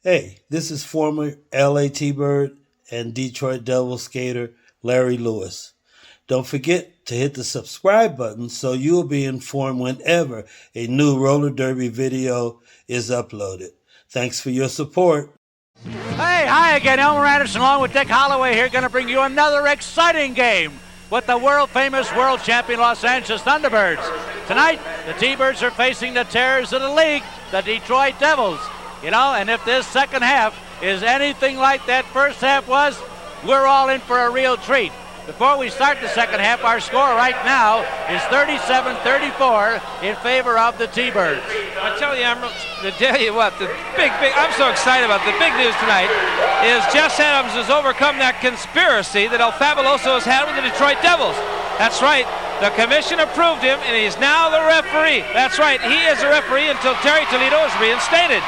Hey, this is former LA T-Bird and Detroit Devils skater Larry Lewis. Don't forget to hit the subscribe button so you'll be informed whenever a new roller derby video is uploaded. Thanks for your support. Hey, hi again. Elmer Anderson along with Dick Holloway here, going to bring you another exciting game with the world-famous world champion Los Angeles Thunderbirds. Tonight, the T-Birds are facing the terrors of the league, the Detroit Devils. You know, and if this second half is anything like that first half was, we're all in for a real treat. Before we start the second half, our score right now is 37-34 in favor of the T-Birds. I tell you, to tell you what, I'm so excited about the big news tonight is Jess Adams has overcome that conspiracy that El Fabuloso has had with the Detroit Devils. That's right. The commission approved him, and he's now the referee. That's right. He is a referee until Terry Toledo is reinstated.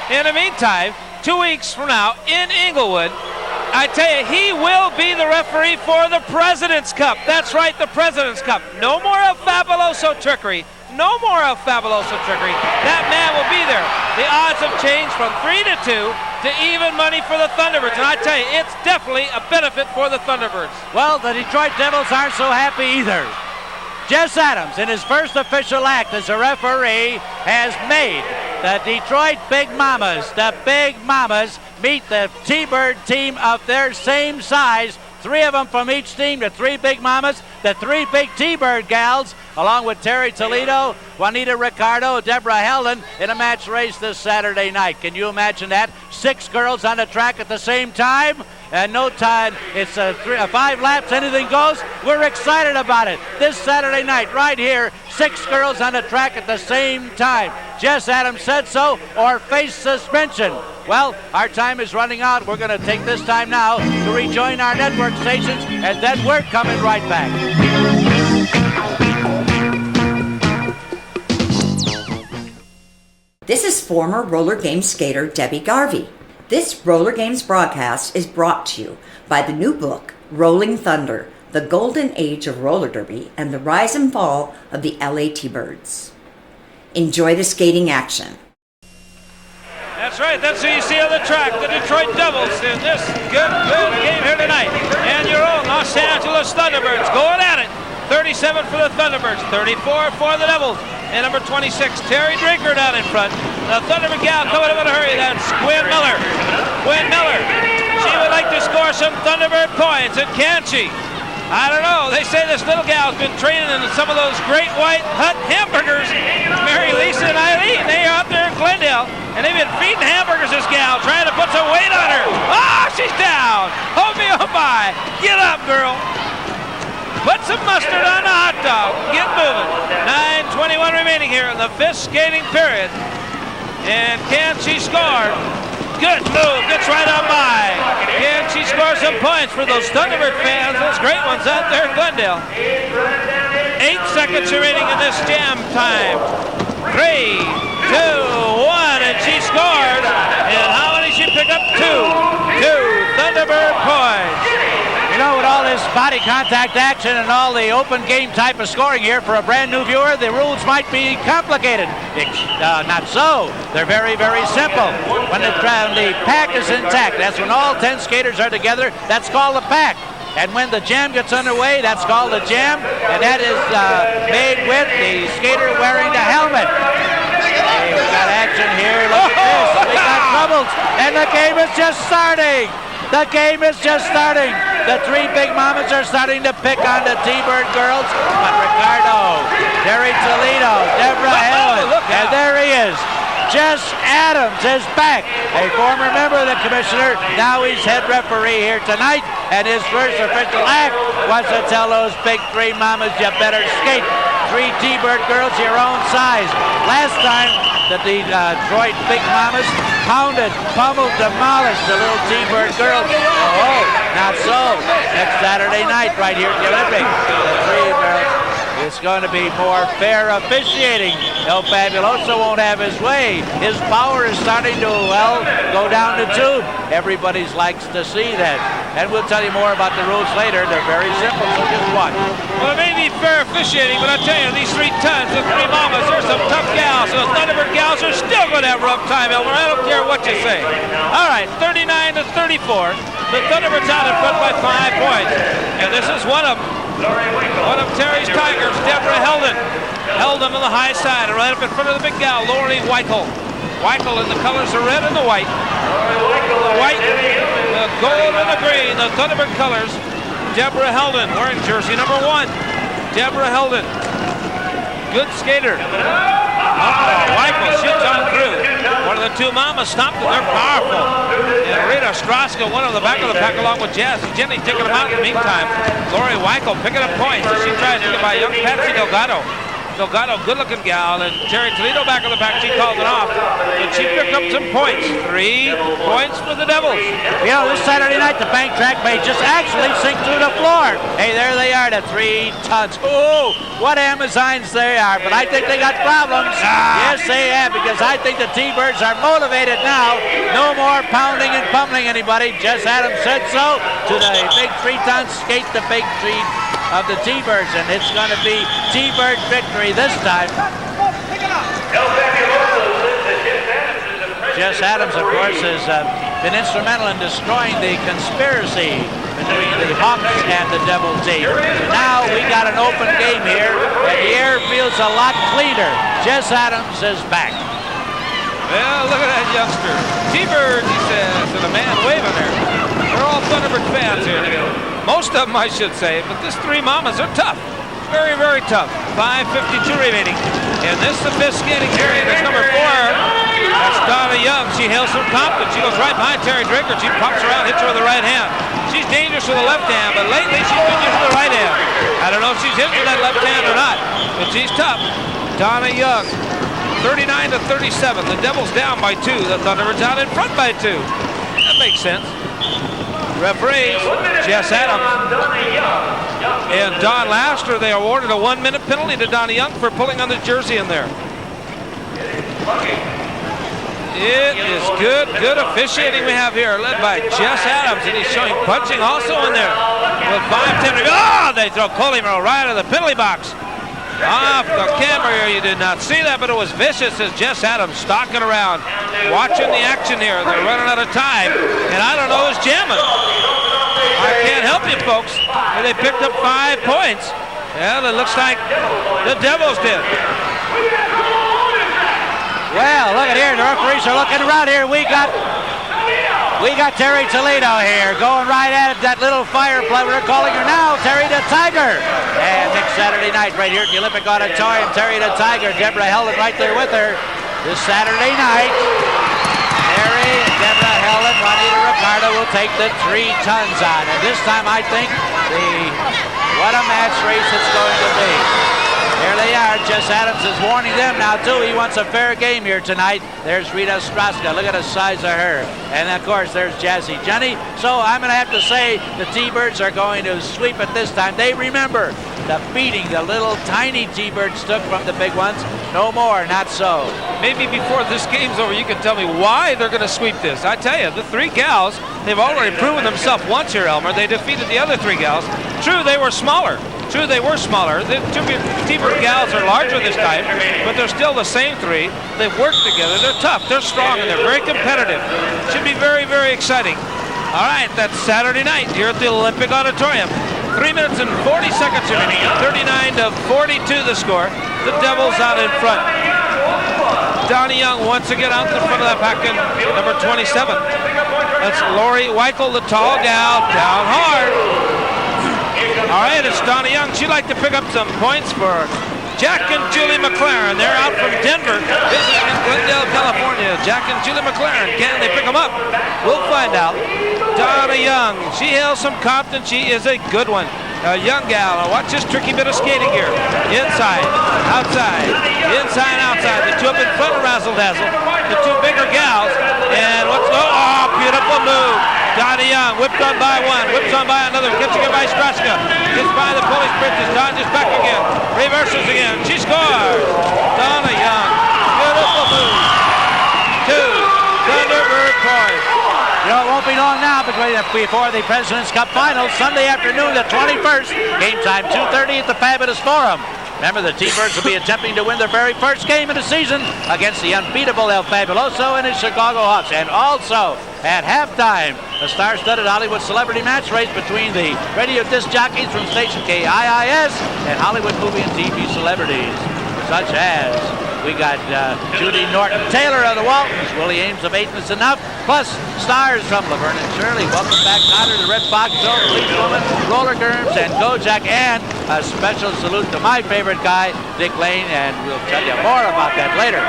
In the meantime, 2 weeks from now in Inglewood, I tell you, he will be the referee for the President's Cup. That's right, the President's Cup. No more El Fabuloso trickery. No more El Fabuloso trickery. That man will be there. The odds have changed from 3-2 to even money for the Thunderbirds. And I tell you, it's definitely a benefit for the Thunderbirds. Well, the Detroit Devils aren't so happy either. Jess Adams, in his first official act as a referee, has made the Detroit Big Mamas meet the T-Bird team of their same size. 3 of them from each team, the 3 Big Mamas, the 3 big T-Bird gals, along with Terry Toledo, Juanita Ricardo, Deborah Heldon, in a match race this Saturday night. Can you imagine that? 6 girls on the track at the same time? And no time, it's 5 laps, anything goes. We're excited about it. This Saturday night, right here, 6 girls on the track at the same time. Jess Adams said so, or face suspension. Well, our time is running out. We're going to take this time now to rejoin our network stations, and then we're coming right back. This is former roller games skater Debbie Garvey. This Roller Games broadcast is brought to you by the new book, Rolling Thunder, The Golden Age of Roller Derby and the Rise and Fall of the LA T-Birds. Enjoy the skating action. That's right, that's who you see on the track, the Detroit Devils in this good game here tonight. And your own Los Angeles Thunderbirds going at it. 37 for the Thunderbirds, 34 for the Devils. And number 26, Terry Drinker down in front. The Thunderbird gal coming up in a hurry, that's Gwen Miller. Gwen Miller, she would like to score some Thunderbird points, and can she? I don't know. They say this little gal's been training in some of those great white hut hamburgers. Mary Lisa and Eileen, they are out there in Glendale, and they've been feeding hamburgers this gal, trying to put some weight on her. Ah, she's down. Hold me on by. Get up, girl. Put some mustard on the hot dog. Get moving. 9:21 remaining here in the 5th skating period. And can she score? Good move. Gets right on by. Can she score some points for those Thunderbird fans? Those great ones out there in Glendale. 8 seconds remaining in this jam time. 3, 2, 1, and she scores. And how many she pick up? 2 Thunderbird points. You know, with all this body contact action and all the open game type of scoring here for a brand new viewer, the rules might be complicated. Not so. They're very, very simple. When the pack is intact, that's when all 10 skaters are together. That's called a pack. And when the jam gets underway, that's called a jam, and that is made with the skater wearing the helmet. Hey, we got action here. Look at this. We got troubles, and the game is just starting. The game is just starting. The 3 Big Mamas are starting to pick on the T-Bird girls. But Ricardo, Terry Toledo, Deborah Helen, and there he is. Jess Adams is back, a former member of the commissioner. Now he's head referee here tonight, and his first official act was to tell those big 3 mamas, you better skate. 3 T-Bird girls your own size. Last time, the Detroit Big Mamas pounded, pummeled, demolished the little T-Bird girls. Oh, not so. Next Saturday night right here at the Olympic, the three girls. It's going to be more fair officiating. El Fabuloso won't have his way. His power is starting to, well, go down the tube. Everybody likes to see that. And we'll tell you more about the rules later. They're very simple, so just watch. Well, it may be fair officiating, but I tell you, these 3 tons, the 3 mamas, they're some tough gals. So the Thunderbird gals are still going to have a rough time, Elmer. I don't care what you say. All right, 39-34. The Thunderbirds out in front by 5 points. And this is one of them. One of Terry's Tigers, Deborah Heldon. Held them on the high side, right up in front of the big gal, Lori Weichel. Weichel in the colors of red and the white. The white, the gold and the green, the Thunderbird colors. Deborah Heldon wearing jersey number 1. Deborah Heldon. Good skater. Weichel shoots on through. One of the 2 mamas stopped them. They're powerful. And Rita Straska, one of the back of the pack along with Jazz. Jenny taking them out in the meantime. Lori Weichel picking up points as she tries to get by young Patsy Delgado. Delgado, good-looking gal, and Terry Toledo back of the pack. She called it off, but she picked up some points. 3 points for the Devils. You know, this Saturday night, the bank track may just actually sink through the floor. Hey, there they are, the 3 tons. Oh, what Amazons they are, but I think they got problems. Yes, they have, because I think the T-Birds are motivated now. No more pounding and pummeling anybody. Jess Adams said so to the big 3 tons skate, the big 3 of the T-Birds, and it's going to be T-Bird victory this time. Jess Adams, of course, has been instrumental in destroying the conspiracy between the Hawks and the Devil team. Now we got an open game here, and the air feels a lot cleaner. Jess Adams is back. Well, look at that youngster. T-Birds, he says, and a man waving there. We're all Thunderbird fans here. Most of them, I should say, but this 3 mamas are tough. Very, very tough. 5:52 remaining. And this sophisticated carry is number 4. That's Donna Young. She hails from Compton. She goes right behind Terry Draker. She pops around, hits her with the right hand. She's dangerous with the left hand, but lately she's been using the right hand. I don't know if she's hitting with that left hand or not, but she's tough. Donna Young. 39-37. The Devils down by 2. The Thunderbirds out in front by 2. That makes sense. Referees, Jess Adams and Don Laster, they awarded a 1-minute penalty to Donna Young for pulling on the jersey in there. It is good officiating we have here, led by Jess Adams, and he's showing punching also in there. With 5:10 to go. Oh, they throw Colimero right out of the penalty box. Off the camera here, you did not see that, but it was vicious as Jess Adams stalking around, watching the action here. They're running out of time, and I don't know who's jamming. I can't help you, folks. And they picked up 5 points. Well, it looks like the Devils did. Well, look at here. The referees are looking around here. We got Terry Toledo here going right at that little firefly. We're calling her now Terry the Tiger. And next Saturday night right here at the Olympic Auditorium, Terry the Tiger, Deborah Heldon right there with her. This Saturday night, Terry, Deborah Heldon, Juanita Ricardo will take the 3 tons on. And this time I think what a match race it's going to be. There they are. Jess Adams is warning them now, too. He wants a fair game here tonight. There's Rita Straska. Look at the size of her. And, of course, there's Jazzy Jenny. So I'm going to have to say the T-Birds are going to sweep it this time. They remember the beating the little tiny T-Birds took from the big ones. No more, not so. Maybe before this game's over, you can tell me why they're going to sweep this. I tell you, the 3 gals, they've already proven themselves once here, Elmer. They defeated the other 3 gals. True, they were smaller. The 2 T-Bird gals are larger this time, but they're still the same 3. They've worked together. They're tough. They're strong, and they're very competitive. Should be very, very exciting. All right, that's Saturday night here at the Olympic Auditorium. 3 minutes and 40 seconds remaining. 39-42 the score. The Devils out in front. Donnie Young once again out in front of that pack in number 27. That's Lori Weichel, the tall gal, down hard. All right, it's Donnie Young. She'd like to pick up some points for Jack and Julie McLaren. They're out from Denver, visiting in Glendale, California. Jack and Julie McLaren, can they pick them up? We'll find out. Donnie Young, she hails from Compton. She is a good one. A young gal. Now watch this tricky bit of skating here. Inside, outside, inside, outside. The two up in front of Razzle Dazzle. The two bigger gals. And beautiful move. Donnie Young whipped on by one, whips on by another, catching it by Straska. Gets by the Polish bridges, dodges back again, reverses again. She scores. Donna Young. Beautiful move. 2 Thunderbird points. You know, it won't be long now before the President's Cup Finals, Sunday afternoon, the 21st. Game time, 2:30 at the Fabulous Forum. Remember, the T-Birds will be attempting to win their very first game of the season against the unbeatable El Fabuloso and his Chicago Hawks. And also, at halftime, a star-studded Hollywood celebrity match race between the radio disc jockeys from station KIIS and Hollywood movie and TV celebrities, such as we got Judy Norton-Taylor of the Waltons, Willie Ames of Ain't This Enough, plus stars from Laverne and Shirley, Welcome Back Kotter, the Red Fox Show, Police Woman, Roller Germs, and Kojak, and a special salute to my favorite guy, Dick Lane, and we'll tell you more about that later.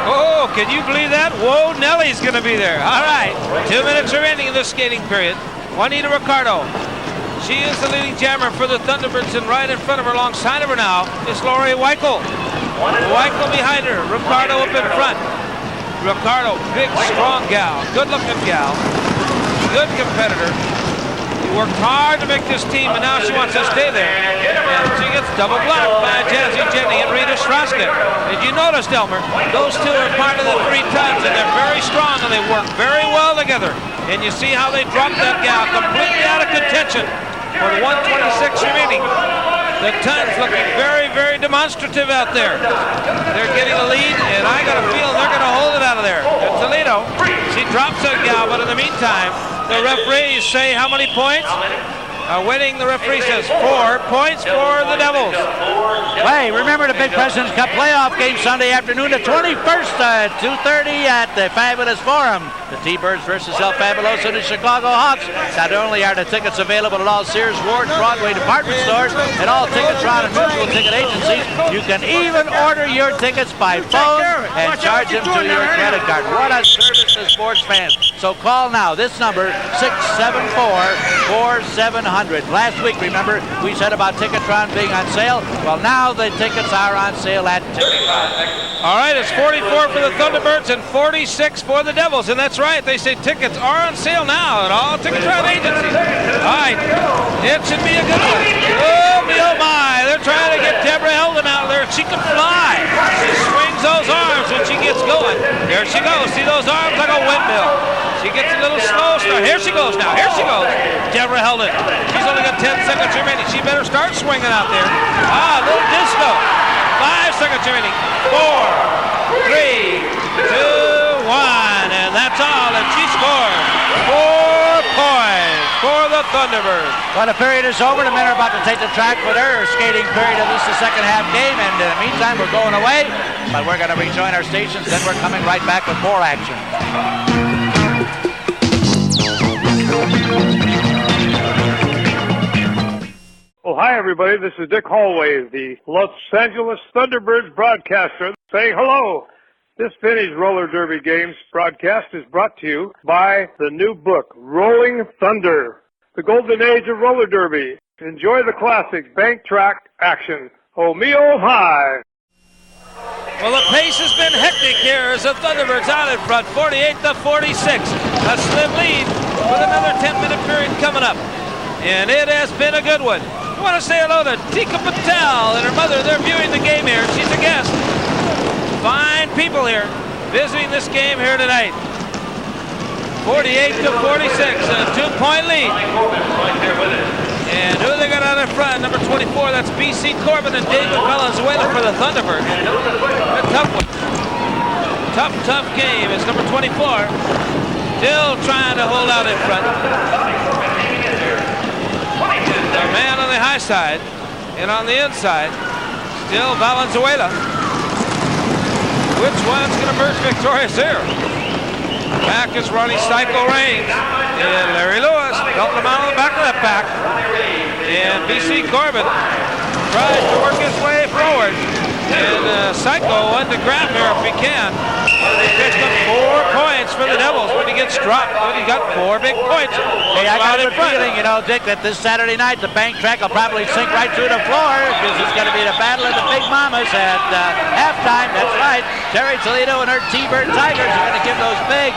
Oh, can you believe that? Whoa, Nellie's going to be there. All right, 2 minutes remaining in this skating period. Juanita Ricardo. She is the leading jammer for the Thunderbirds, and right in front of her, alongside of her now, is Lori Weichel. Weichel behind her, Ricardo up in front. Ricardo, big, strong gal, good-looking gal, good competitor. She worked hard to make this team, and now she wants to stay there. And she gets double blocked by Jazzy Jenny and Rita Straska. Did you notice, Delmer? Those two are part of the 3 tons, and they're very strong, and they work very well together. And you see how they dropped that gal completely out of contention with 1:26 remaining. The tons looking very, very demonstrative out there. They're getting a lead, and I got a feeling they're going to hold it out of there. And Toledo, she drops that gal, but in the meantime, the referees say how many points? Winning, the referee says 4 points for the Devils. Hey, remember the Big President's Cup playoff game Sunday afternoon, the 21st at 2:30 at the Fabulous Forum. The T-Birds versus El Fabuloso and the Chicago Hawks. Not only are the tickets available at all Sears, Ward, Broadway department stores and all Ticketron and mutual ticket agencies, you can even order your tickets by phone and charge them to your credit card. What a service to sports fans. So call now. This number, 674-4700. Last week, remember, we said about Ticketron being on sale. Well, now the tickets are on sale at Ticketron. All right, it's 44 for the Thunderbirds and 46 for the Devils. And that's right, they say tickets are on sale now at all Ticketron agencies. All right, it should be a good one. Oh my, they're trying to get Deborah Heldon out there. She can fly. She swings those arms when she gets going. There she goes. See those arms like a windmill. She gets a little slow start. Here she goes now. Here she goes. Deborah Heldon. She's only got 10 seconds remaining. She better start swinging out there. A little disco. 5 seconds remaining. 4, 3, 2, 1. And that's all. And she scores 4 points for the Thunderbirds. Well, the period is over. The men are about to take the track for their skating period of this, the second half game. And in the meantime, we're going away. But we're going to rejoin our stations. Then we're coming right back with more action. Well, hi, everybody. This is Dick Hallway, the Los Angeles Thunderbirds broadcaster, saying hello. This vintage roller derby games broadcast is brought to you by the new book, Rolling Thunder, the golden age of roller derby. Enjoy the classic bank track action. Oh, me, oh, my. Well, the pace has been hectic here as the Thunderbirds out in front, 48-46. A slim lead with another 10-minute period coming up. And it has been a good one. I want to say hello to Tika Patel and her mother. They're viewing the game here. She's a guest. Fine people here visiting this game here tonight. 48-46, a 2-point lead. And who they got out in front? Number 24, that's B.C. Corbin and David Valenzuela for the Thunderbirds. A tough one. Tough game. It's number 24. Still trying to hold out in front. The man on the high side. And on the inside, still Valenzuela. Which one's going to emerge victorious here? Back is Ronnie Psycho Reigns. And Larry Lewis helping him out on the back of that pack. And B.C. Corbin tries to work his way forward. And Psycho wanted to grab here if he can. And they picked up 4 points points for the Devils when he gets dropped. But he got 4 big points. Hey, I got a feeling, Dick, that this Saturday night the bank track will probably sink right through the floor because it's going to be the battle of the big mamas at halftime. That's right. Terry Toledo and her T-Bird Tigers are going to give those three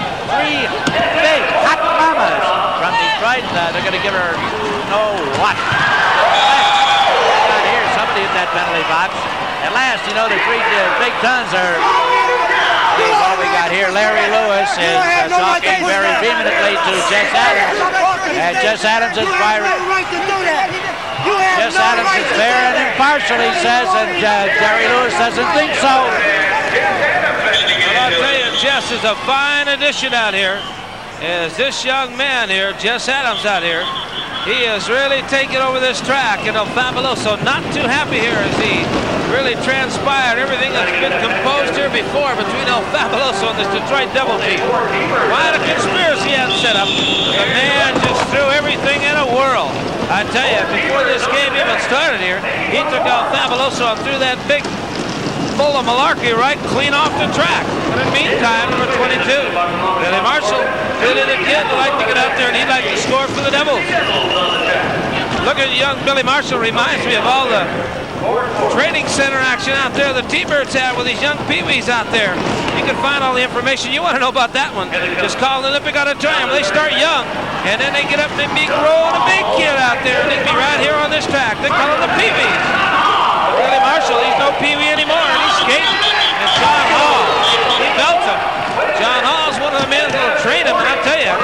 big hot mamas from Detroit. They're going to give her you-know-what. Here, somebody in that penalty box. At last, the 3 big tons are... What we got here, Larry Lewis is talking very vehemently to Jess Adams. And Jess Adams is firing. Jess Adams is fair and impartial, he says, and Jerry Lewis doesn't think so. Well, I'll tell you, Jess is a fine addition out here. As this young man here, Jess Adams out here, he is really taking over this track. Fabuloso not too happy here as he really transpired everything that's been composed here before between El Fabuloso and this Detroit Devil team. Quite a conspiracy had set up. The man just threw everything in a whirl. I tell you, before this game even started here, he took El Fabuloso and threw that big full of malarkey right clean off the track. But in the meantime, number 22, Billy Marshall, really the kid would like to get out there and he'd like to score for the Devils. Look at young Billy Marshall, reminds me of all the training center action out there the T-Birds have with these young peewees out there. You can find all the information you want to know about that one. Just call the Olympic Auditorium. They start young, and then they get up and they be growing a big kid out there, and they can be right here on this track. They call them the peewees. Billy Marshall, he's no peewee anymore, and he's skating. And John Hall, he belts him. John Hall's one of the men that'll train him, and I'll tell you,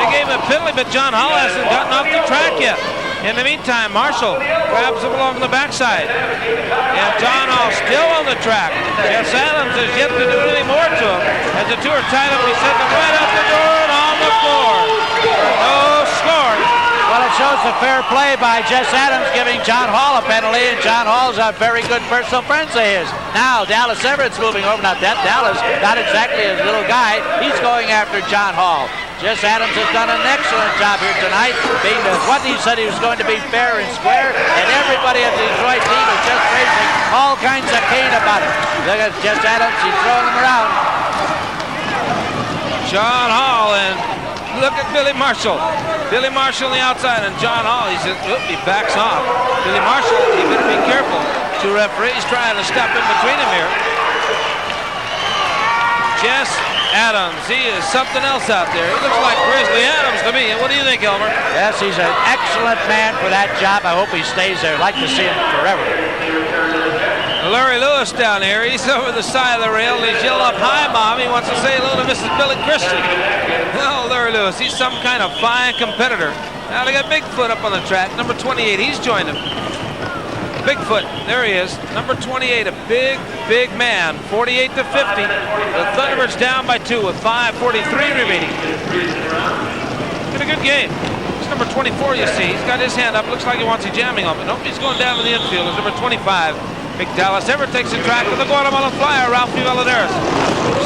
they gave him a penalty, but John Hall hasn't gotten off the track yet. In the meantime, Marshall grabs him along the backside. And John Hall still on the track. Jess Adams has yet to do anything more to him. As the two are tied up, he sends him right out the door and on the floor. No score. Well, it shows the fair play by Jess Adams giving John Hall a penalty, and John Hall's a very good personal friend of his. Now, Dallas Everett's moving over. Not that Dallas, not exactly his little guy. He's going after John Hall. Jess Adams has done an excellent job here tonight, being what he said he was going to be fair and square, and everybody at the Detroit team is just raising all kinds of cane about it. Look at Jess Adams, he's throwing him around. John Hall, and look at Billy Marshall. Billy Marshall on the outside, and John Hall, he says, oop, he backs off. Billy Marshall, you better be careful. 2 referees trying to step in between him here. Jess Adams, he is something else out there. He looks like Grizzly Adams to me. And what do you think, Elmer? Yes, he's an excellent man for that job. I hope he stays there. I'd like to see him forever. Larry Lewis down here, he's over the side of the rail, and he's yelling up, "Hi, Mom." He wants to say hello to Mrs. Billy Christian. Oh, Larry Lewis, he's some kind of fine competitor. Now they got Bigfoot up on the track, number 28. He's joined him. Bigfoot, there he is, number 28, a big, big man, 48 to 50. The Thunderbirds down by 2 with 5:43 remaining. Been a good game. It's number 24, you see. He's got his hand up. Looks like he wants a jamming on, but nope, he's going down to the infield. It's number 25. Big Dallas Everett takes the track to the Guatemala Flyer, Ralphie Valadares.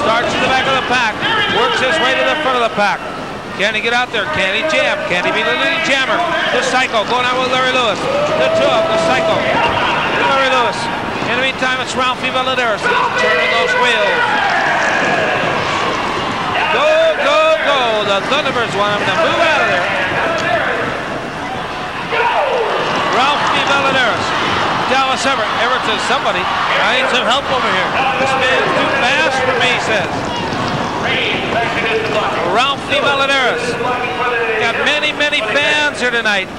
Starts in the back of the pack, works his way to the front of the pack. Can he get out there? Can he jam? Can he be the leading jammer? The Psycho going out with Larry Lewis. The 2 of the Psycho. Larry Lewis. In the meantime, it's Ralphie Valadares. He's turning those wheels. Go, go, go. The Thunderbirds want him to move out of there. Ralphie Valadares. Dallas Everett. Everett says, somebody, I need some help over here. This man's too fast for me, he says. Ralphie Valadares. Got many, many fans here tonight.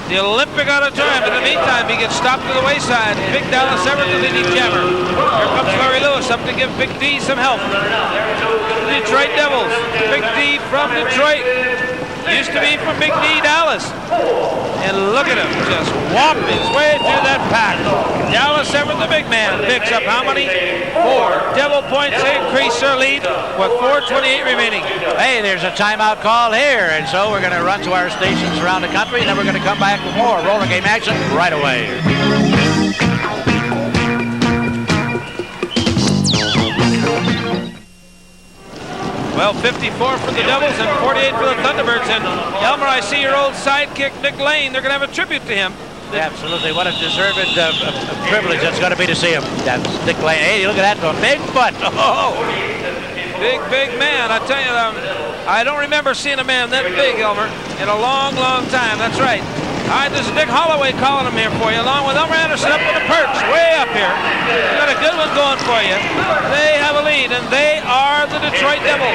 The Olympic Auditorium. In the meantime, he gets stopped to the wayside. Big Dallas Everett, the leading jammer. Here comes Larry Lewis up to give Big D some help. The Detroit Devils. Big D from Detroit. Used to be from Big D, Dallas. And look at him, just whop his way through that pack. Dallas Everett, the big man, picks up how many? 4. Devil points increase their lead with 4:28 remaining. Hey, there's a timeout call here, and so we're going to run to our stations around the country, and then we're going to come back with more roller game action right away. Well, 54 for the Devils and 48 for the Thunderbirds. And Elmer, I see your old sidekick, Dick Lane. They're going to have a tribute to him. Absolutely. What a deserved privilege that's going to be to see him. That's Dick Lane. Hey, look at that. A big foot. Oh. Big man. I tell you, I don't remember seeing a man that big, Elmer, in a long time. That's right. All right, this is Dick Holloway calling him here for you, along with Elmer Anderson up on the perch, way up here. You got a good one going for you. They have a lead, and they are the Detroit Devils.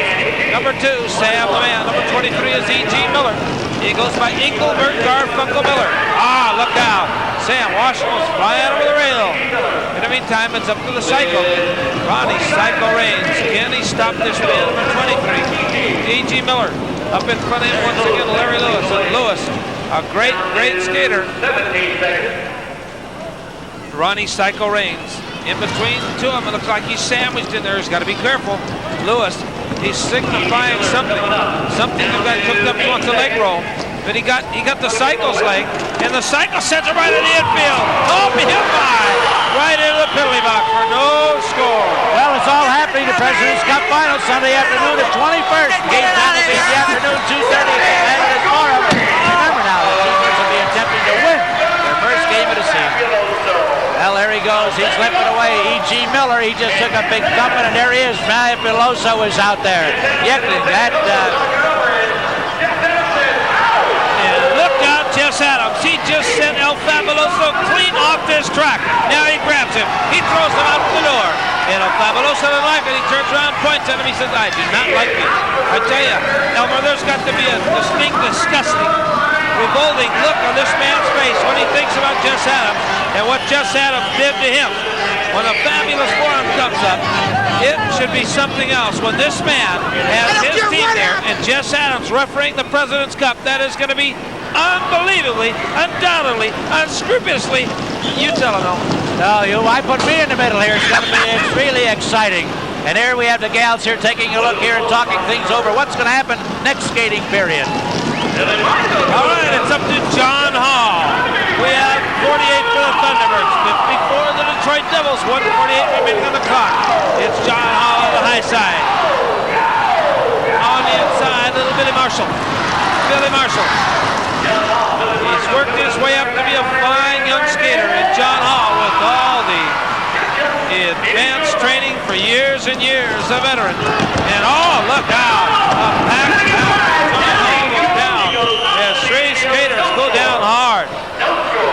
Number 2, Sam the man. Number 23 is E.G. Miller. He goes by Engelbert Garfunkel Miller. Ah, look out. Sam Washington's flying over the rail. In the meantime, it's up to the cycle. Ronnie Psycho Reigns. Can he stop this man? Number 23, E.G. Miller. Up in front of him once again, Larry Lewis. And Lewis, a great skater. Ronnie Psycho Reigns. In between the two of them, it looks like he's sandwiched in there. He's got to be careful. Lewis, he's signifying something. Something the guy took up onto the leg roll. But he got the Psycho's leg, and the Psycho sends it right in the infield. Oh, hit by! Right into the penalty box for no score. Well, it's all happening. The President's Cup Final Sunday afternoon, the 21st. Game time will be in the afternoon, 2:30 at the Forum. Remember now, the Thunderbirds will be attempting to win their first game of the season. Well, there he goes. He's slipping away. E.G. Miller, he just took a big thumping, and there he is. Now Peloso is out there. Yekling, Jess Adams. He just sent El Fabuloso clean off this track. Now he grabs him. He throws him out the door. And El Fabuloso doesn't like it. He turns around, points at him. He says, I do not like you. I tell you, Elmer, there's got to be a distinct, disgusting, revolting look on this man's face when he thinks about Jess Adams and what Jess Adams did to him. When the Fabulous Forum comes up, it should be something else. When this man has his team there and Jess Adams refereeing the President's Cup, that is going to be unbelievably, undoubtedly, unscrupulously. You tell him, no, I put me in the middle here. It's going to be extremely exciting. And here we have the gals here taking a look here and talking things over. What's going to happen next skating period? All right, it's up to John Hall. We have 48 for the Thunderbirds, 50 for the Detroit Devils, 1:48 remaining on the clock. It's John Hall on the high side. On the inside, little Billy Marshall. He's worked his way up to be a fine young skater, and John Hall, with all the advanced training for years and years, a veteran. And oh, look out! A packed house. John Hall goes down as three skaters go down hard.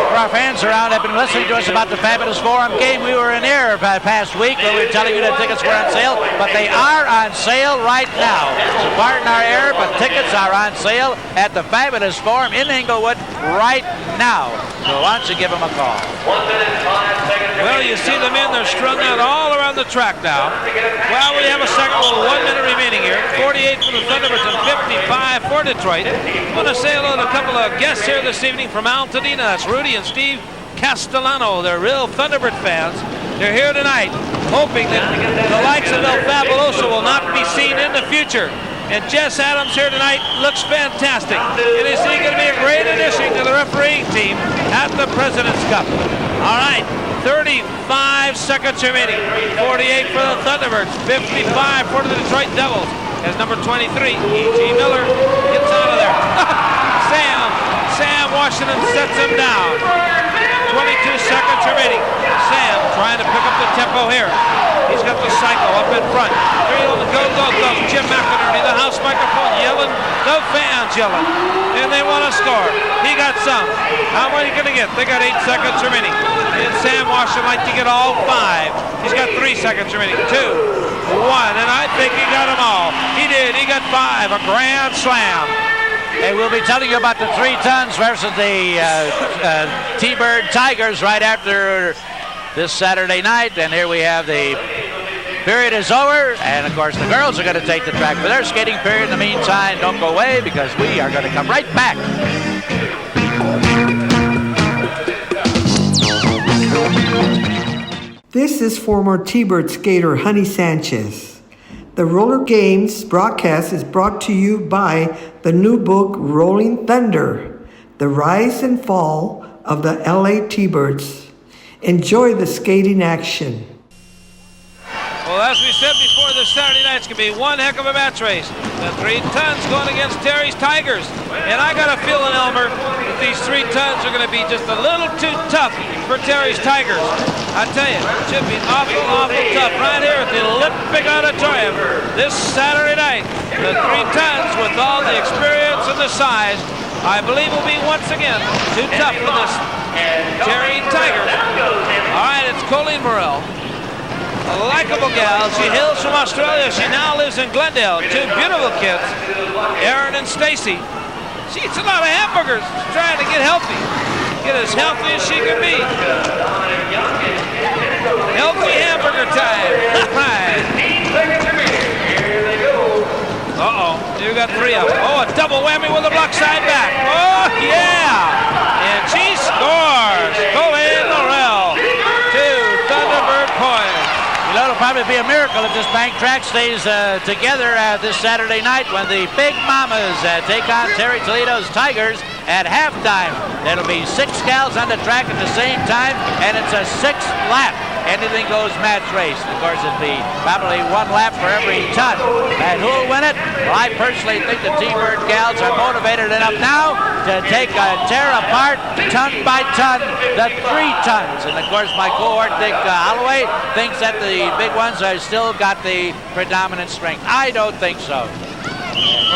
For our fans around have been listening to us about the Fabulous Forum game. We were in air past week where we were telling you that tickets were on sale, but they are on sale right now. So pardon our error, but tickets are on sale at the Fabulous Forum in Inglewood right now. So why don't you give them a call? Well, you see the men, they're strung out all around the track now. Well, we have a second, 1 minute remaining here. 48 for the Thunderbirds and 55 for Detroit. I want to say hello to a couple of guests here this evening from Altadena. That's Rudy and Steve Castellano. They're real Thunderbird fans. They're here tonight hoping that the likes of El Fabuloso will not be seen in the future. And Jess Adams here tonight looks fantastic. And is he going to be a great addition to the refereeing team at the President's Cup? All right, 35 seconds remaining. 48 for the Thunderbirds, 55 for the Detroit Devils. As number 23, E.G. Miller gets out of there. Sam Washington sets him down. 22 seconds remaining. Sam trying to pick up the tempo here. He's got the cycle up in front. There you go. Jim McInerney, the house microphone yelling. The fans yelling. And they want to score. He got some. How many are you going to get? They got 8 seconds remaining. And Sam Washington like to get all 5. He's got 3 seconds remaining. 2, 1. And I think he got them all. He did. He got 5. A grand slam. Hey, we'll be telling you about the 3 tons versus the T-Bird Tigers right after this Saturday night. And here we have the period is over. And, of course, the girls are going to take the track for their skating period. In the meantime, don't go away because we are going to come right back. This is former T-Bird skater Honey Sanchez. The Roller Games broadcast is brought to you by the new book, Rolling Thunder, The Rise and Fall of the LA T-Birds. Enjoy the skating action. Well, Well, as we said before, this Saturday night's going to be one heck of a match race. The 3 tons going against Terry's Tigers. And I got a feeling, Elmer, that these 3 tons are going to be just a little too tough for Terry's Tigers. I tell you, it should be awful, awful tough right here at the Olympic Auditorium this Saturday night. The 3 tons, with all the experience and the size, I believe will be once again too tough for this Terry Tigers. All right, it's Colleen Morrell. A likable gal. She hails from Australia. She now lives in Glendale. 2 beautiful kids, Aaron and Stacy. She eats a lot of hamburgers. She's trying to get healthy. Get as healthy as she can be. Healthy hamburger time. Uh-oh. You got 3 of them. Oh, a double whammy with a block side back. Oh, yeah. And she scores. Colleen Morrell. 2 Thunderbird points. You know, it'll probably be a miracle if this bank track stays together this Saturday night when the Big Mamas take on Terry Toledo's Tigers at halftime. There'll be 6 gals on the track at the same time, and it's a 6th lap. Anything goes match race. Of course, it'll be probably 1 lap for every ton. And who'll win it? Well, I personally think the T-Bird gals are motivated enough now to tear apart ton by ton the 3 tons. And of course, my cohort Dick Holloway thinks that the big ones are still got the predominant strength. I don't think so.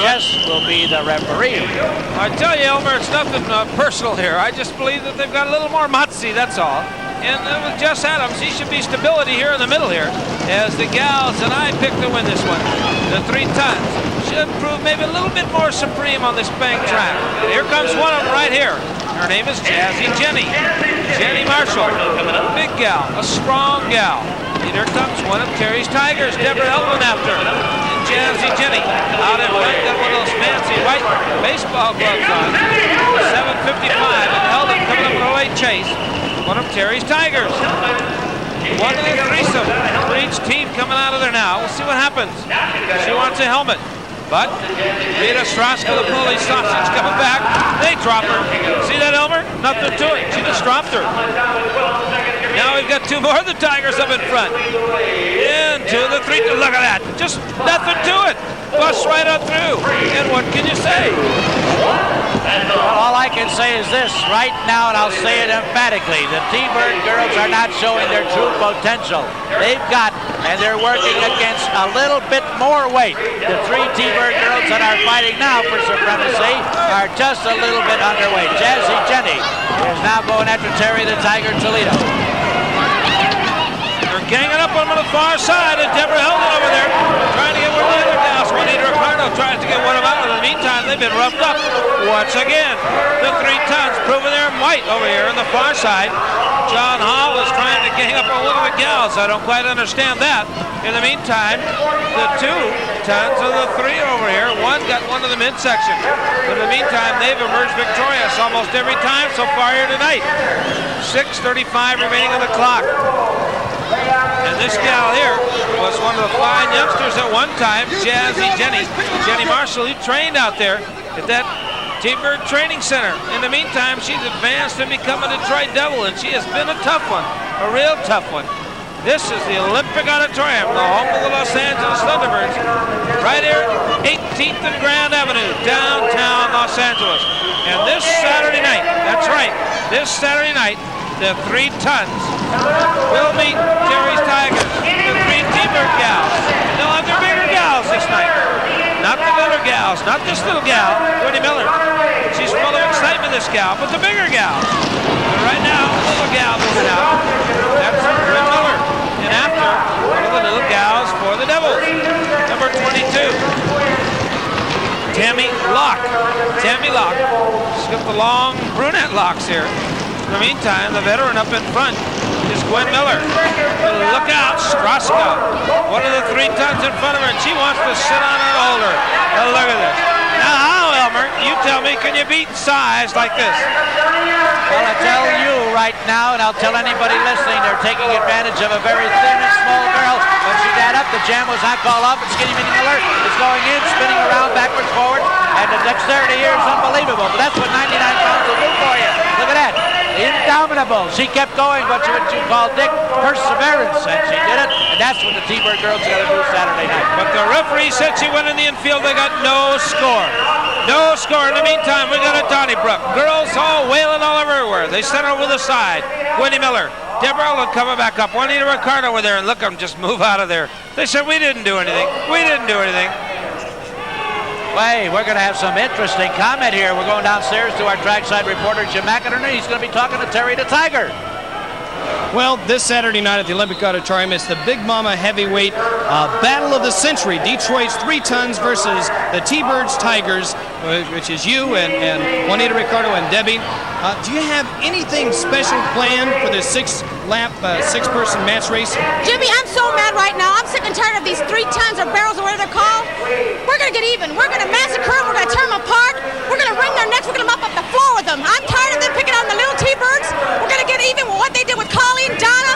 Jess will be the referee. I tell you, Elmer, it's nothing personal here. I just believe that they've got a little more moxie, that's all. And with Jess Adams, he should be stability here in the middle here, as the gals and I picked to win this one. The 3 tons should prove maybe a little bit more supreme on this bank track. And here comes one of them right here. Her name is Jazzy Jenny. Jenny Marshall, big gal, a strong gal. And here comes one of Terry's Tigers, Deborah Eldon after. And Jazzy Jenny out in front, got one of those fancy white baseball gloves on. 7:55, and Eldon coming up with a late chase. One of Terry's Tigers. One of the threesome for each team coming out of there now. We'll see what happens. She wants a helmet. But Rita Straska, the police sausage, coming back. They drop her. See that, Elmer? Nothing to it. She just dropped her. Now we've got 2 more of the Tigers up in front. Into the 3. Look at that. Just nothing to it. Bust right on through. And what can you say? Well, all I can say is this right now, and I'll say it emphatically. The T-Bird girls are not showing their true potential. They've got, and they're working against a little bit more weight. The 3 T-Bird girls that are fighting now for supremacy are just a little bit underweight. Jazzy Jenny is now going after Terry the Tiger Toledo. They're ganging up on the far side, and Deborah Eldon over there trying to get one of the other gals. Juanita Ricardo tries to get one of them out. In the meantime, they've been roughed up once again. The 3 tons proving their might over here on the far side. John Hall is trying to gang up on one of the gals. I don't quite understand that. In the meantime, the 2 tons of the 3 over here. One got one of the midsection. But in the meantime, they've emerged victorious almost every time so far here tonight. 6:35 remaining on the clock. And this gal here was one of the fine youngsters at one time, Jazzy Jenny. Jenny Marshall, who trained out there at that T-Bird Training Center. In the meantime, she's advanced and become a Detroit Devil, and she has been a tough one, a real tough one. This is the Olympic Auditorium, the home of the Los Angeles Thunderbirds, right here, 18th and Grand Avenue, downtown Los Angeles. And this Saturday night, that's right, this Saturday night, the 3 tons will meet Terry's Tigers, the 3 T-Bird gals. They'll have their bigger gals this night. Not the little gals, not this little gal, Whitney Miller. She's full of excitement, this gal, but the bigger gals. But right now, the little gal moving out. That's Whitney Miller. And after, one of the little gals for the Devils, number 22. Tammy Locke. Tammy Locke. She's got the long brunette locks here. In the meantime, the veteran up in front is Gwen Miller. Look out, Straska. One of the 3 tons in front of her, and she wants to sit on her shoulder. Now look at this. Now how, Elmer, you tell me, can you beat size like this? Well, I tell you right now, and I'll tell anybody listening, they're taking advantage of a very thin and small girl. When she got up, the jam was not called off, and Skinny Minnie Miller is going in, spinning around backwards, forward, and the dexterity here is unbelievable. But that's what 99 pounds will do for you. Look at that. Indomitable. She kept going, what you call, Dick, perseverance, and she did it, and that's what the T-Bird girls are going to do Saturday night. But the referee said she went in the infield. They got no score. No score. In the meantime, we got a Donnybrook. Girls all wailing all everywhere. They sent her over the side. Wendy Miller. Deborah Ellen coming back up. Juanita Ricardo over there, and look, them just move out of there. They said, we didn't do anything. We didn't do anything. Hey, we're going to have some interesting comment here. We're going downstairs to our trackside reporter, Jim McInerney. He's going to be talking to Terry the Tiger. Well, this Saturday night at the Olympic Auditorium, it's the Big Mama Heavyweight Battle of the Century. Detroit's 3 tons versus the T-Birds Tigers, which is you and Juanita Ricardo and Debbie. Do you have anything special planned for this 6-lap, 6-person match race? Jimmy, I'm so mad right now. I'm sick and tired of these 3 tons or barrels or whatever they're called. We're going to get even. We're going to massacre them. We're going to tear them apart. We're going to wring their necks. We're going to mop up the floor with them. I'm tired of them picking on the little T-Birds. We're going to get even with what they did with Colleen, Donna,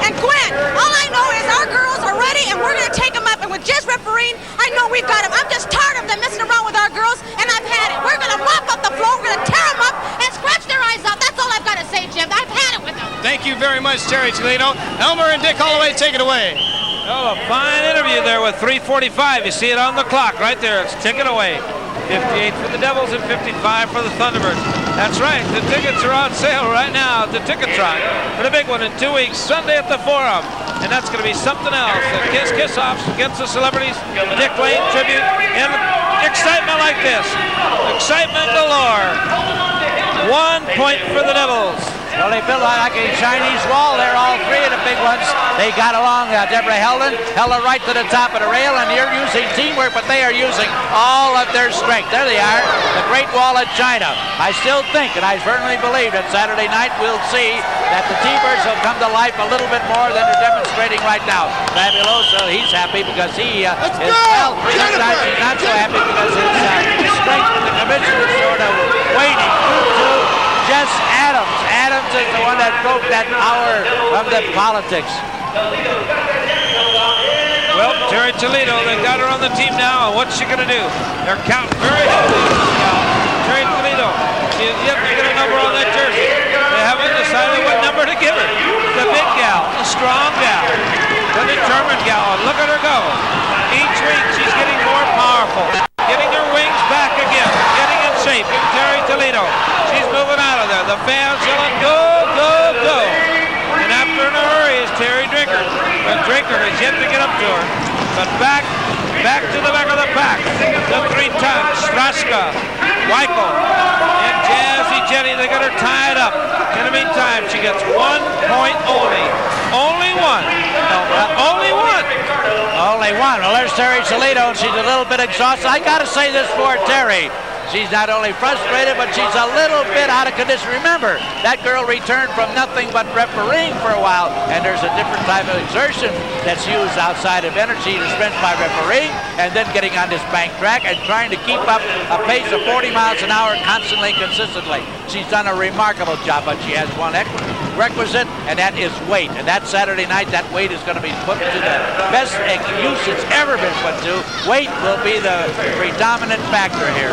and Gwen. All I know is our girls are ready, and we're going to take them up. And with just refereeing, I know we've got them. I'm just tired of them messing around with our girls, and I've had it. We're going to mop up the floor. We're going to tear them up and scratch their eyes out. That's all I've got to say, Jim. I've had it with them. Thank you very much, Terry Toledo. Elmer and Dick Holloway, take it away. Oh, a fine interview there with 3:45. You see it on the clock right there. It's ticket away. 58 for the Devils and 55 for the Thunderbirds. That's right. The tickets are on sale right now at the Ticketron for the big one in 2 weeks, Sunday at the Forum. And that's going to be something else. The kiss-offs against the celebrities, Dick Lane tribute, and excitement like this. Excitement galore. 1 point for the Devils. Well, they built like a Chinese wall there, all 3 of the big ones. They got along. Deborah held her right to the top of the rail, and you're using teamwork, but they are using all of their strength. There they are, the Great Wall of China. I still think, and I firmly believe that Saturday night we'll see that the T-Birds will come to life a little bit more than they're demonstrating right now. Fabuloso, he's happy because he is, well, sometimes he's not so happy because his strength with the commission is sort of waning due to Jess Adams. Adams is the one that broke that power of the politics. Well, Terry Toledo, they got her on the team now, and what's she going to do? They're counting very heavily. Terry Toledo, she's yet to get a number on that jersey. They haven't decided what number to give her. The big gal, the strong gal, the determined gal, and look at her go. Each week she's getting more powerful, getting her wings back again, getting in shape. And Terry Toledo, she's moving out of there. The fans yelling, go, go, go. And after in a hurry is Terry Drinker. But Drinker has yet to get up to her. But back to the back of the pack. The 3 tons, Straska, Weichel, and Jazzy Jenny. They got her tied up. In the meantime, she gets 1 point only. Only one. No, only one. Only one. Well, there's Terry Toledo, and she's a little bit exhausted. I got to say this for Terry. She's not only frustrated, but she's a little bit out of condition. Remember, that girl returned from nothing but refereeing for a while, and there's a different type of exertion that's used outside of energy dispensed by refereeing, and then getting on this bank track and trying to keep up a pace of 40 miles an hour constantly, consistently. She's done a remarkable job, but she has one requisite, and that is weight. And that Saturday night, that weight is going to be put to the best use it's ever been put to. Weight will be the predominant factor here.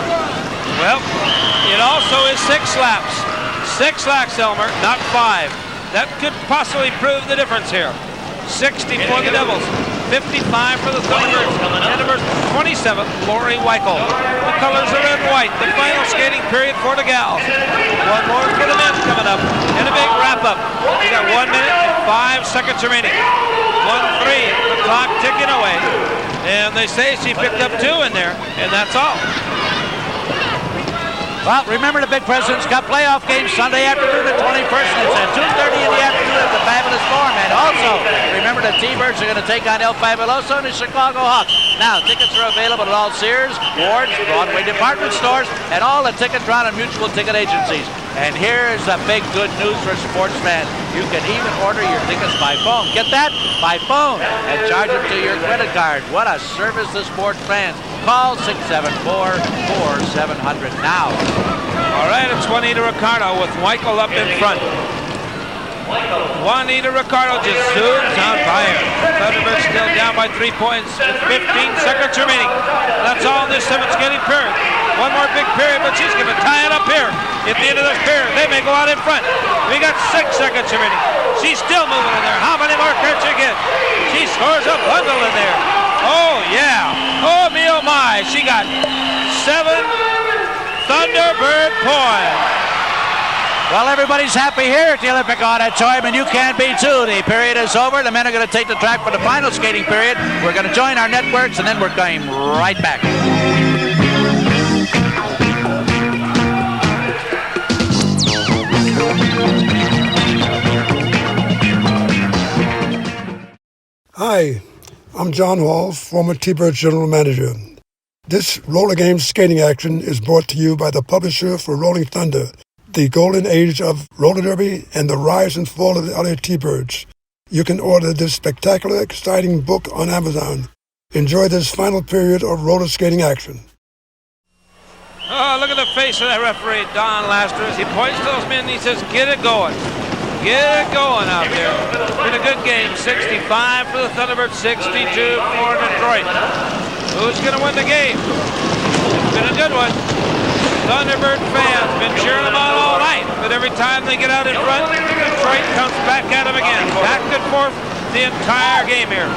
Well, it also is 6 laps. 6 laps, Elmer, not 5. That could possibly prove the difference here. 60 for the Devils, 55 for the Thunderbirds, and number 27, Lori Weichel. The colors are red and white. The final skating period for the gals. 1 more for the men coming up, and a big wrap-up. We got 1 minute and 5 seconds remaining. 1-3, the clock ticking away. And they say she picked up 2 in there, and that's all. Well, remember the Big President's Cup playoff game Sunday afternoon at 21st. It's at 2:30 in the afternoon at the Fabulous Forum. And also, remember the T-Birds are going to take on El Fabuloso and the Chicago Hawks. Now, tickets are available at all Sears, Ward's, Broadway department stores, and all the Ticketron and mutual ticket agencies. And here's the big good news for sports fans. You can even order your tickets by phone. Get that? By phone. And charge them to your credit card. What a service to sports fans. Call 674-4700 now. All right, it's Juanita Ricardo with Weichel up in front. Juanita Ricardo just zooms on by her. Thunderbirds still down by 3 points with 15 seconds remaining. That's all in this 7th skating period. 1 more big period, but she's going to tie it up here. at the end of this period. They may go out in front. We got 6 seconds remaining. She's still moving in there. How many more can she get? She scores a bundle in there. Oh, yeah. Oh, me, oh, my. She got 7 Thunderbird points. Well, everybody's happy here at the Olympic Auditorium, and you can be too. The period is over. The men are going to take the track for the final skating period. We're going to join our networks, and then we're going right back. Hi, I'm John Hall, former T-Birds General Manager. This roller game skating action is brought to you by the publisher for Rolling Thunder, The Golden Age of Roller Derby and the Rise and Fall of the LA T-Birds. You can order this spectacular, exciting book on Amazon. Enjoy this final period of roller skating action. Oh, look at the face of that referee, Don Laster, as he points to those men and he says, get it going. Get it going out there. Been a good game. 65 for the Thunderbirds, 62 for Detroit. Who's going to win the game? It's been a good one. Thunderbird fans been cheering them on all night, but every time they get out in front, Detroit comes back at them again. Back and forth the entire game here.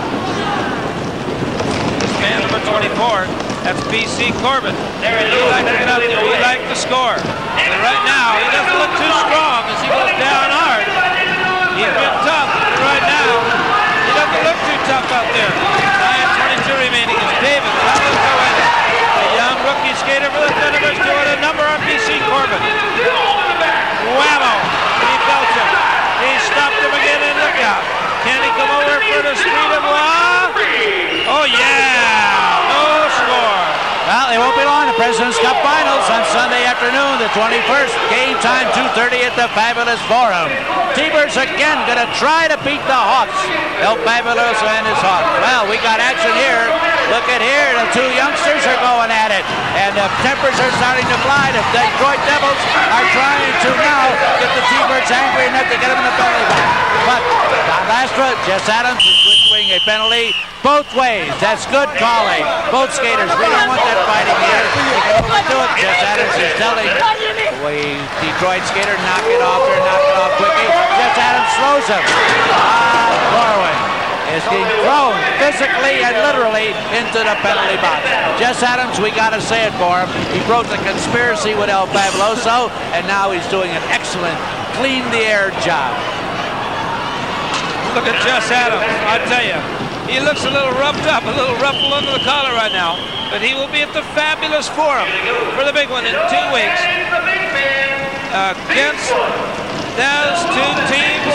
This man, number 24, that's BC Corbin. He likes to get out there. He likes to score. And right now, he doesn't look too strong as he goes down hard. He's been tough, but right now, he doesn't look too tough out there. 9:22 remaining as David a young rookie skater for the Thunderbirds doing a number on BC Corbin. Whammo! He felt him. He stopped him again and look out. Can he come over for the speed of law? Oh yeah! No score. Well, it won't be long. The President's Cup Finals on Sunday afternoon, the 21st. Game time, 2:30 at the Fabulous Forum. T-Birds again going to try to beat the Hawks. El Fabuloso and his Hawks. Well, we got action here. Look at here. The two youngsters are going at it. And the tempers are starting to fly. The Detroit Devils are trying to now get the T-Birds angry enough to get them in the penalty box. But Don Lastra, Jess Adams is issuing a penalty both ways. That's good calling. Both skaters. We don't want that fighting here. They can overdo it. Jess Adams is telling the Detroit skater, knock it off there, knock it off quickly. Jess Adams throws him. Corwin is being thrown physically and literally into the penalty box. Jess Adams, we got to say it for him. He broke the conspiracy with El Fabuloso, and now he's doing an excellent clean the air job. Look at Jess Adams. I tell you, he looks a little rubbed up, a little ruffled under the collar right now. But he will be at the Fabulous Forum for the big one in 2 weeks against those two teams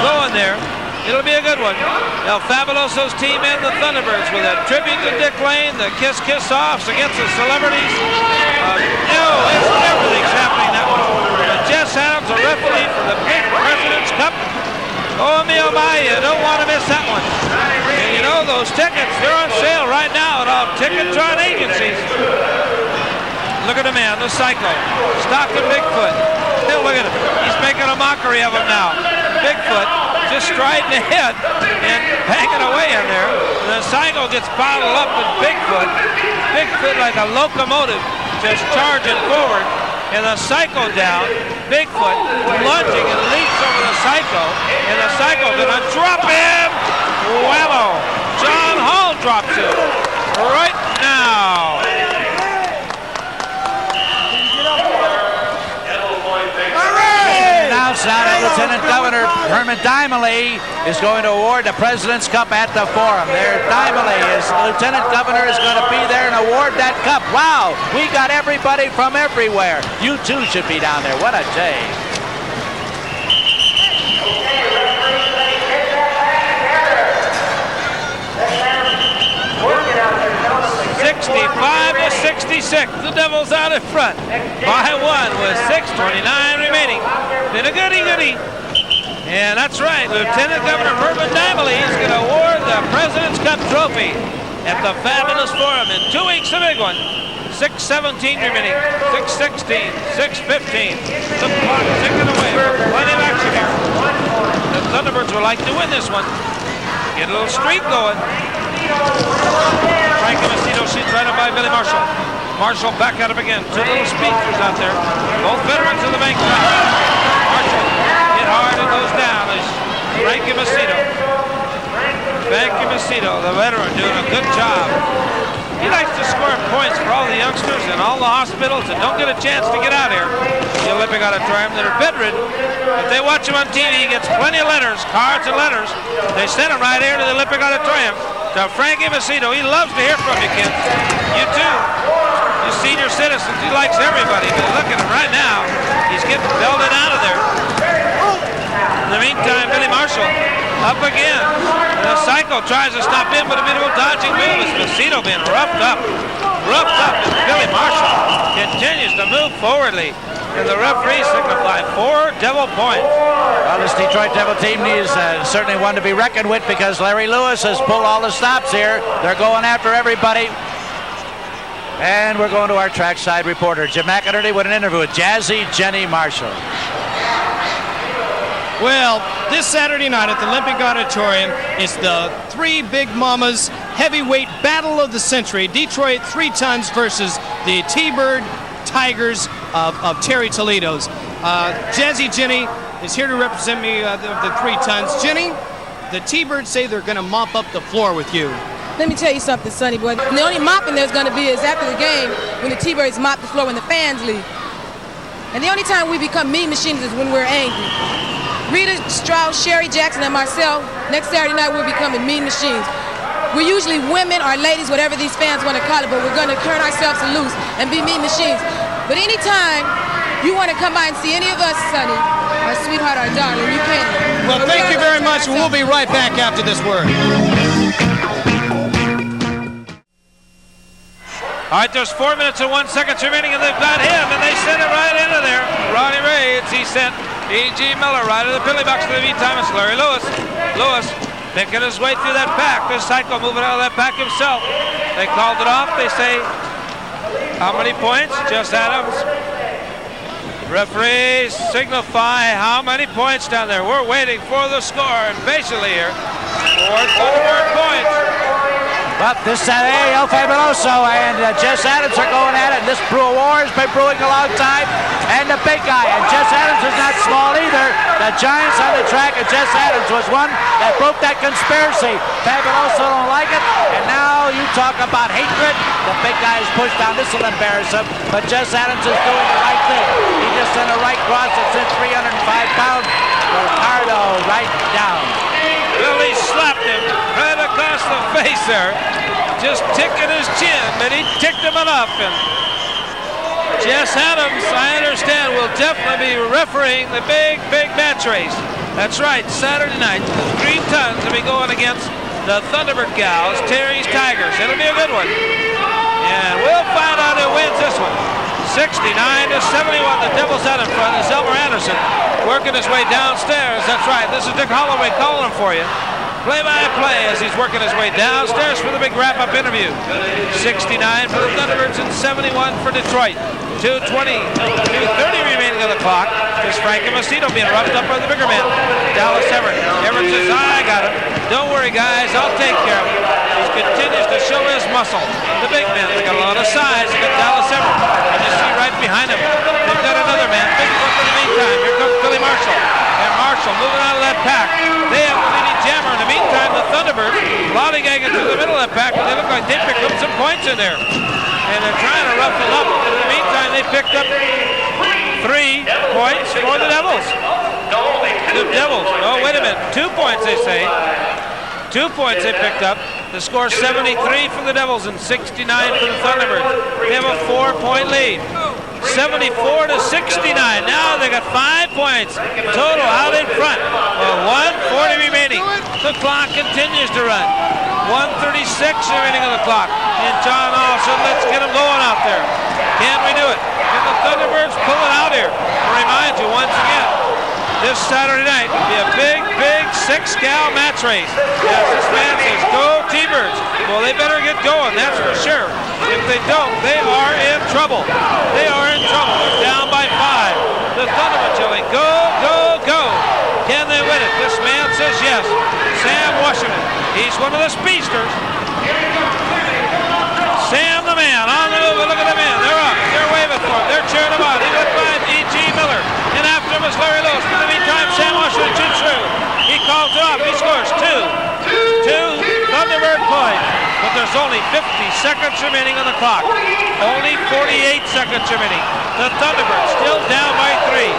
going there. It'll be a good one. El Fabuloso's team and the Thunderbirds with a tribute to Dick Lane, the kiss-offs against the celebrities. Everything's happening that one. Jess Adams, a referee for the big President's Cup. Oh, me, oh, my, you don't want to miss that one. And you know, those tickets, they're on sale right now at all Ticketron agencies. Look at the man, the psycho, Stockton Bigfoot. Hey, look at him. He's making a mockery of him now. Bigfoot just striding ahead and banging away in there. The psycho gets bottled up with Bigfoot. Bigfoot like a locomotive just charging forward. And the psycho down, Bigfoot lunging and leaps over the psycho, and the psycho gonna drop him. Whammo! John Hall drops him right now. Announced now that Lieutenant Governor Herman Dimely is going to award the President's Cup at the Forum. There, Dimely is, Lieutenant Governor is going to be there and award that cup. Wow, we got everybody from everywhere. You too should be down there. What a day. 65-66. The Devils out in front by one with 6:29 remaining. Been a goody-goody. And that's right, Lieutenant Governor Herman Dimely is going to award the President's Cup trophy at the Fabulous Forum in 2 weeks, a big one. 6:17 remaining, 6:16, 6:15. The clock ticking away. Plenty of action here. The Thunderbirds would like to win this one. Get a little streak going. Frank Mastino sheets right up by Billy Marshall. Marshall back at him again. Two little speedsters out there. Both veterans of the bank. Marshall hit hard and goes down. As Frankie Macedo, the veteran, doing a good job. He likes to score points for all the youngsters and all the hospitals that don't get a chance to get out here. The Olympic Auditorium, that are bedridden. If they watch him on TV, he gets plenty of letters, cards and letters. They send him right here to the Olympic Auditorium. To Frankie Macedo. He loves to hear from you, kids. You too. You senior citizens, he likes everybody. But look at him right now. He's getting belted out of there. In the meantime, Billy Marshall up again. The cycle tries to stop him, but a bit of a dodging move. It's Macedo being roughed up. And Billy Marshall continues to move forwardly. And the referee signified 4 Devil points. Well, this Detroit Devil team is certainly one to be reckoned with because Larry Lewis has pulled all the stops here. They're going after everybody. And we're going to our trackside reporter, Jim McInerney, with an interview with Jazzy Jenny Marshall. Well, this Saturday night at the Olympic Auditorium, it's the Three Big Mamas heavyweight battle of the century. Detroit 3 tons versus the T-Bird Tigers of Terry Toledo's. Jazzy Jenny is here to represent me of the 3 tons. Jenny, the T-Birds say they're going to mop up the floor with you. Let me tell you something, Sonny boy. The only mopping there's going to be is after the game when the T-Birds mop the floor when the fans leave. And the only time we become mean machines is when we're angry. Rita Strauss, Sherry Jackson, and myself, next Saturday night we're becoming mean machines. We're usually women or ladies, whatever these fans want to call it, but we're going to turn ourselves loose and be mean machines. But anytime you want to come by and see any of us, Sonny, our sweetheart, our darling, you can. Well, thank you very much, and we'll be right back after this word. All right, there's 4 minutes and 1 second remaining, and they've got him, and they send it right into there. Ronnie Raids, he sent E.G. Miller right to the penalty box. In the meantime, it's Larry Lewis. Lewis picking his way through that pack. This cycle moving out of that pack himself. They called it off. They say, how many points? Just Adams. Referees signify how many points down there. We're waiting for the score impatiently here. 4 Thunderbird points. But this Saturday, El Fabuloso and Jess Adams are going at it. This war has been brewing a long time. And the big guy, and Jess Adams is not small either. The Giants on the track, and Jess Adams was one that broke that conspiracy. Fabuloso don't like it, and now you talk about hatred. The big guy is pushed down. This will embarrass him, but Jess Adams is doing the right thing. He just sent a right cross that's in 305 pounds. Ricardo right down. Billy slapped him right across the face there. Just ticking his chin, but he ticked him enough. And Jess Adams, I understand, will definitely be refereeing the big match race. That's right, Saturday night, the 3 tons will be going against the Thunderbird gals, Terry's Tigers. It'll be a good one. And we'll find out who wins this one. 69-71, the Devils out in front. It's Elmer Anderson working his way downstairs. That's right, this is Dick Holloway calling for you. Play-by-play as he's working his way downstairs for the big wrap-up interview. 69 for the Thunderbirds and 71 for Detroit. 2:30 remaining on the clock. Is Frankie Macedo being roughed up by the bigger man, Dallas Everett. Everett says, I got him. Don't worry, guys. I'll take care of him. He continues to show his muscle. The big man, they got a lot of size. They got Dallas Everett. And you see right behind him, they've got another man. Big one in the meantime. Here comes Billy Marshall. And Marshall moving out of that pack. They have a leading jammer. In the meantime, the Thunderbirds lollygagging through the middle of that pack. And they look like they picked up some points in there. And they're trying to rough them up. In the meantime, they picked up 3 points for the Devils. The Devils. Oh, wait a minute. 2 points, they say. 2 points they picked up. The score 73 for the Devils and 69 for the Thunderbirds. They have a 4-point lead. 74-69. Now they got 5 points total out in front. Well, 1:40 remaining. The clock continues to run. 1:36 remaining on the clock. And John Hall said, let's get them going out there. Can we do it? Can the Thunderbirds pull it out here? I'll remind you once again, this Saturday night will be a big 6-gal match race. Yes, this man says, go T-Birds. Well, they better get going, that's for sure. If they don't, they are in trouble. They are in trouble. They're down by 5. The Thunderbirds yelling, go, go, go. Can they win it? This man says yes. Sam Washington. He's one of the speedsters. Sam the man on the move. Look at him in. cheering him on. He went by E.G. Miller. And after him was Larry Lewis. In the meantime, Sam Washington shoots through. He calls it off. He scores two Thunderbird points. But there's only 50 seconds remaining on the clock. Only 48 seconds remaining. The Thunderbirds still down by 3.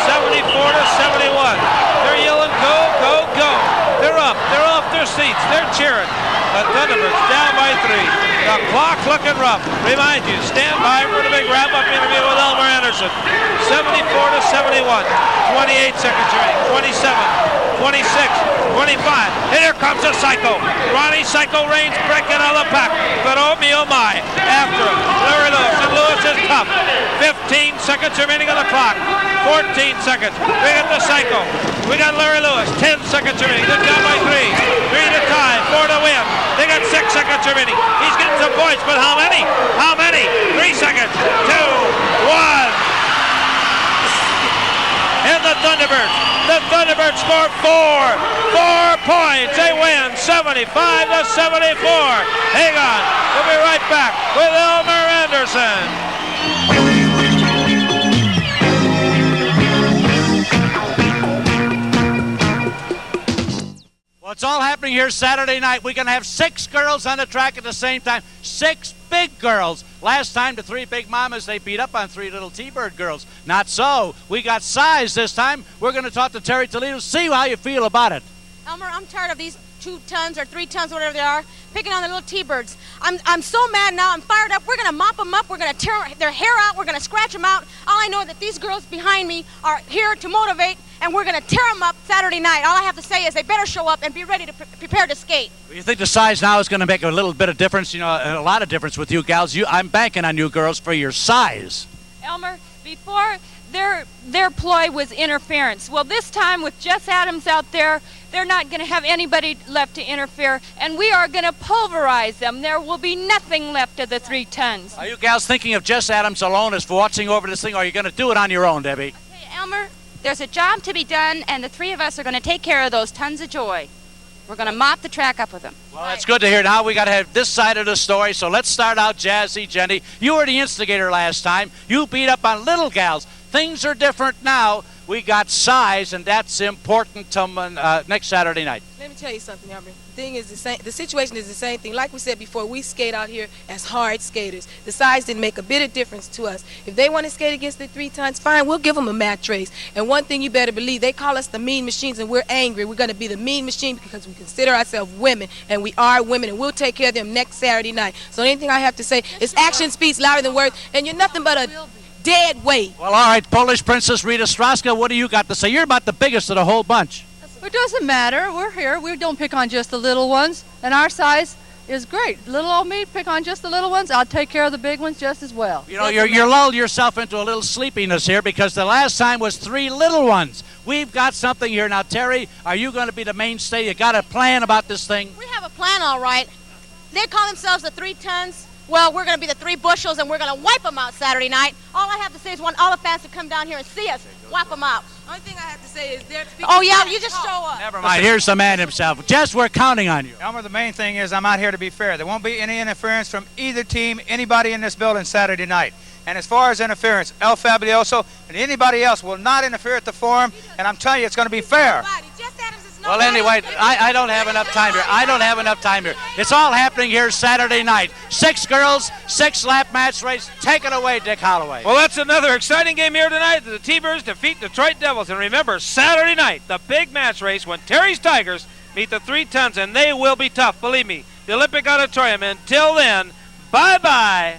74-71. They're yelling, go, go, go. They're up. They're off their seats. They're cheering. The Thunderbirds down by 3. The clock's looking rough. Remind you, stand by for the big wrap-up interview with Elmer Anderson. 74-71. 28 seconds remaining. 27, 26, 25. And here comes a Psycho. Ronnie Psycho Reigns breaking out of the pack. But oh me, oh my. After him, Larry Lewis. And Lewis is tough. 15 seconds remaining on the clock. 14 seconds. We got the Psycho. We got Larry Lewis. 10 seconds remaining. They're down by 3. 3 to tie. 4 to win. They got 6 seconds remaining. He's getting some points, but how many? How many? 3 seconds. 2, 1. And the Thunderbirds score 4 points. They win 75-74. Hang on. We'll be right back with Elmer Anderson. Well, it's all happening here Saturday night. We're going to have 6 girls on the track at the same time. 6 big girls. Last time, the 3 big mamas, they beat up on 3 little T-Bird girls. Not so. We got size this time. We're going to talk to Terry Toledo. See how you feel about it. Elmer, I'm tired of these 2 tons or 3 tons, whatever they are, picking on the little T-Birds. I'm so mad now. I'm fired up. We're going to mop them up. We're going to tear their hair out. We're going to scratch them out. All I know is that these girls behind me are here to motivate, and we're going to tear them up Saturday night. All I have to say is they better show up and be ready to prepare to skate. Well, you think the size now is going to make a little bit of difference? You know, a lot of difference with you gals. I'm banking on you girls for your size. Elmer, before their ploy was interference. Well, this time with Jess Adams out there, they're not going to have anybody left to interfere, and we are going to pulverize them. There will be nothing left of the 3 tons. Are you gals thinking of Jess Adams alone as for watching over this thing, or are you going to do it on your own, Debbie? Okay, Elmer, there's a job to be done, and the 3 of us are going to take care of those tons of joy. We're going to mop the track up with them. Well, that's good to hear. Now we got to have this side of the story, so let's start out Jazzy, Jenny. You were the instigator last time. You beat up on little gals. Things are different now. We got size, and that's important to next Saturday night. Let me tell you something, Albert. The thing is the same. The situation is the same thing. Like we said before, we skate out here as hard skaters. The size didn't make a bit of difference to us. If they want to skate against the 3 tons, fine, we'll give them a match race. And one thing you better believe, they call us the mean machines, and we're angry. We're going to be the mean machine because we consider ourselves women, and we are women, and we'll take care of them next Saturday night. So anything I have to say is action speaks louder than words, and you're nothing but a dead weight. Well, all right, Polish Princess Rita Straska, what do you got to say? You're about the biggest of the whole bunch. It doesn't matter. We're here. We don't pick on just the little ones, and our size is great. Little old me, pick on just the little ones. I'll take care of the big ones just as well. You know, you're lulled yourself into a little sleepiness here because the last time was 3 little ones. We've got something here. Now, Terry, are you going to be the mainstay? You got a plan about this thing? We have a plan, all right. They call themselves the 3 tons. Well, we're going to be the 3 bushels, and we're going to wipe them out Saturday night. All I have to say is want all the fans to come down here and see us wipe them out. Only thing I have to say is they're... Oh, yeah, you just show up. Never mind. Here's the man himself. Jess, we're counting on you. Elmer, the main thing is I'm out here to be fair. There won't be any interference from either team, anybody in this building Saturday night. And as far as interference, El Fabulioso and anybody else will not interfere at the forum, and I'm telling you, it's going to be fair. Well, anyway, I don't have enough time here. I don't have enough time here. It's all happening here Saturday night. 6 girls, 6 lap match race. Take it away, Dick Holloway. Well, that's another exciting game here tonight. The T-Birds defeat Detroit Devils. And remember, Saturday night, the big match race when Terry's Tigers meet the 3 tons, and they will be tough, believe me. The Olympic Auditorium. Until then, bye-bye.